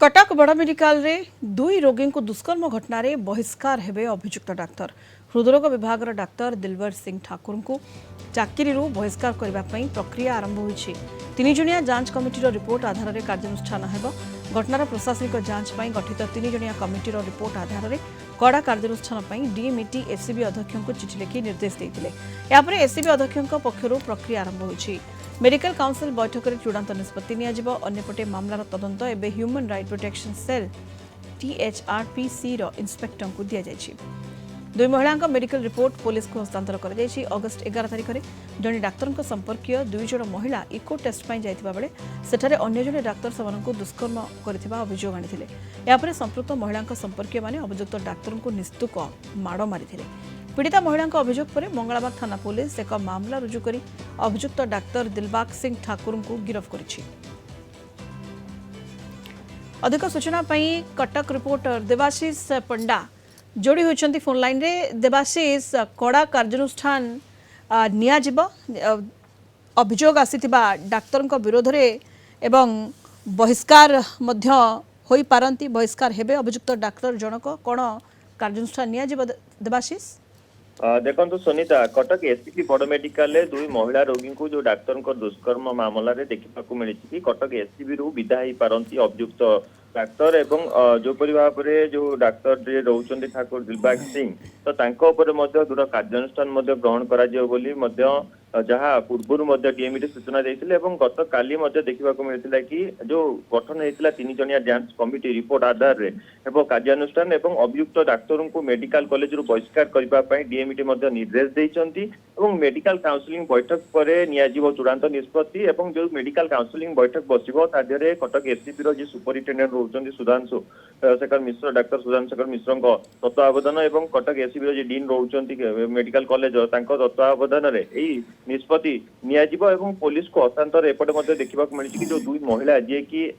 कटक बड़ मेडिकल रे दुई रोगी को दुष्कर्म घटना रे बहिष्कार हेबे अभियुक्त डाक्तर हृदरोग विभाग डाक्तर दिलबर सिंह ठाकुर को चाकरी बहिष्कार करने प्रक्रिया आरंभ होईछि। तीन जणिया जांच कमिटीर रिपोर्ट आधार में कार्यानुष्ठान हेब। घटनार प्रशासनिक जांच पर गठित तीन जणिया कमिटीर रिपोर्ट आधार में कड़ा कार्यानुष्ठान डीएमईटी एसीबी अध्यक्ष को चिठी लिखि निर्देश देते। यापर एसीबी अध्यक्ष पक्षर प्रक्रिया आरंभ होईछि। मेडिकल काउंसिल बैठक में चूड़ांत निष्पत्ति नियाजिब। अन्यपटे मामलार तदंत एबे ह्यूमन राइट प्रोटेक्शन सेल टीएचआरपीसी रो इंस्पेक्टर को दिया जायछि। दुई महिला मेडिकल रिपोर्ट पुलिस को हस्तांतर कर अगस्ट 11 तारिख में जड़े डाक्तर संपर्कीय दुई जण महिला इको टेस्ट पर जाइथिबा बेले सेठारे अन्य जड़े डाक्तर सेमानंकु दुष्कर्म करथिबा अभियोग आनिथिले। यापर संपृक्त महिला संपर्कीय माने अभियुक्त डाक्तर को निस्तुक माड़ मारिथिले। पीड़िता महिला अभियोग पर मंगलाबाग थाना पुलिस एक मामला रुजु कर अभियुक्त डाक्तर दिलबाग सिंह ठाकुर को गिरफ्त करिछि। अधिक सूचना कटक रिपोर्टर देवाशीष पंडा जोड़ी होती फोन लाइन रे। देवाशीष, कड़ा कार्यानुष्ठान नियाजिब अभियोग आसीथिबा डाक्तर विरोध रे एवं बहिष्कार मध्य होई पारंती बहिष्कार हेबे अभियुक्त डाक्तर जनक कोन कार्यानुष्ठान नियाजिब देवाशीष? देखो सुनीता, कटक एससीपी बड़ मेडिकल दुई महिला रोगी को जो डाक्तर दुष्कर्म मामला देखा मिली कि कटक एससीबी रु विदा हो पारती अभियुक्त डाक्तर एवं जोपरी भाव में जो डाक्तर रोचंदी ठाकुर दिलबाग सिंह तो दृढ़ कार्यानुष्ठान ग्रहण कर जहाँ पूर्व डीएमईटी सूचना देते गत काली देखा मिलता कि जो गठन होता तीन जणिया जांच कमिटी रिपोर्ट आधार में कार्यानुष्ठान एवं अभियुक्त डाक्तर को मेडिकल कॉलेज बहिष्कार करने डीएमईटी निर्देश देते। मेडिकल काउंसिलिंग बैठक पर नियाजिब चूड़ांत निष्पत्ति जो मेडिकल काउंसिलिंग बैठक बसिबो तादिहरे कटक एससीपी रो जे सुपरिटेंडेंट रोचंदी सुधांशु शेखर मिश्र डाक्टर सुधांशु शेखर मिश्र तत्वावधान एवं कटक एससीबी रो जे डीन रोचंदी मेडिकल कॉलेज तत्वावधान रे एई निष्पत्ति नियाजिब एवं पुलिस को हस्तांतर एपटे देखा मिली कि जो दुई महिला जी की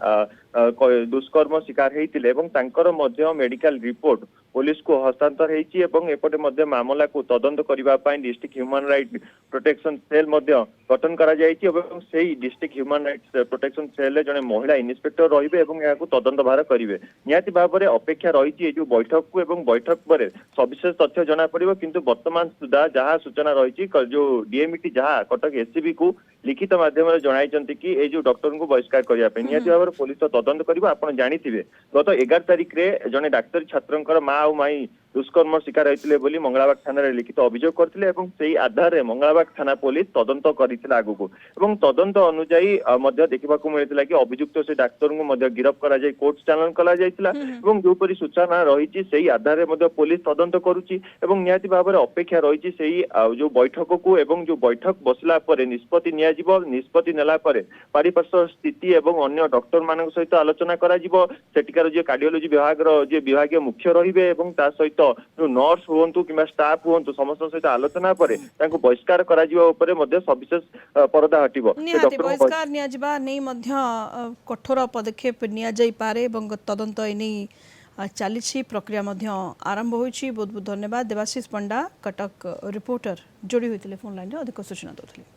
दुष्कर्म शिकार होते मेडिकल रिपोर्ट पुलिस को हस्तांतर होती एपटे मामला को तदंत करने district human right protection cell गठन करा district human right protection cell जड़े महिला इन्स्पेक्टर रही तदंत भार करेंगे। निहाती भाव में अपेक्षा रही जो बैठक को एवं बैठक पर सविशेष तथ्य जना पड़ो किंतु वर्तमान सुधा जहाँ सूचना रही जो डीएमईटी जहाँ कटक एससीबी को लिखित माध्यम जन कि ये जो डॉक्टर को बहिष्कार करने निहाती भाव में पुलिस तो तदंत कर आप जानी गत 11 तारिख में जड़े डाक्तरी छात्र माँ और माई दुष्कर्म शिकार होते बोली मंगलाबाग थाना लिखित अभियोग करते आधार में मंगलाबाग थाना पुलिस तदंत करथिला आगु तदंत अनुजाई देखा मिलता कि अभियुक्त से डाक्तर को गिरफ्त करा जाय कोर्ट चालान कला जायतिला एवं जोपरि सूचना रही से आधार में पुलिस तदंत करुच्ची एवं निहाती भाव में अपेक्षा रही से जो बैठक को एवं जो बैठक बसला पर निष्पत्ति नियाजिब निष्पत्ति नेला पर पारिपार्श्व स्थिति एवं अन्य डॉक्टर मान सहित आलोचना करा जिवो सेटिकार जो कार्डियोलॉजी विभाग जो विभागीय मुख्य रहिबे एवं ता सहित जो नर्स हुंतु कि स्टाफ हुंतु समस्त सहित आलोचना पर बहिष्कार करा जिवो उपरे मध्य सविशेष परदा हटिबो। निहाती बहिष्कार निया जिबा नै मध्य कठोर पदक्षेप निया जाई पारे एवं तदंत एनै चली प्रक्रिया मध्य आरंभ होईछि। बहुत बहुत धन्यवाद देवाशीष पंडा कटक रिपोर्टर जोड़ी होइतिले फोन लाइन रे अधिक सूचना दोथिले।